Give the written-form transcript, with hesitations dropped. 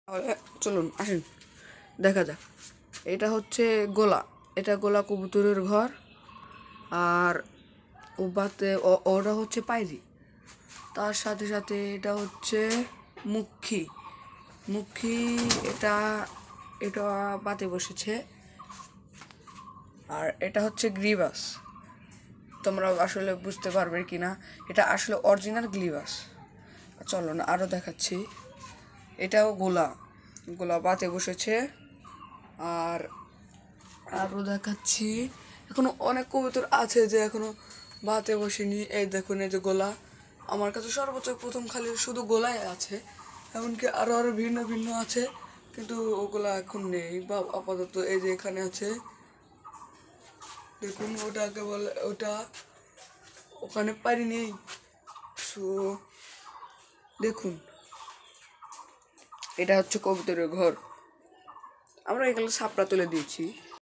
তাহলে চলুন আসেন দেখা যাক। এটা হচ্ছে গোলা, এটা গোলা কবুতরের ঘর। আর ওটা হচ্ছে পাইলি। তার সাথে সাথে এটা হচ্ছে মুখী মুখী এটা এটা বাতে বসেছে। আর এটা হচ্ছে গ্রিবাস। তোমরা আসলে বুঝতে পারবে কি না, এটা আসলে অরিজিনাল গ্রিবাস। চলো না আরও দেখাচ্ছি। এটাও গোলা গোলা বাতে বসেছে। আর আরও দেখাচ্ছি, এখনো অনেক কবুতর আছে যে এখনো বাতে বসেনি। এই দেখুন, এই যে গোলা। আমার কাছে সর্বোচ্চ প্রথম খালি শুধু গোলাই আছে, এমনকি আরও আরও ভিন্ন ভিন্ন আছে, কিন্তু ওগুলা এখন নেই বা আপাতত এই যে এখানে আছে। দেখুন ওটাকে বলে, ওটা ওখানে পারি নেই। সো দেখুন, এটা হচ্ছে কবুতরের ঘর। আমরা এগুলো সাপড়া তুলে দিয়েছি।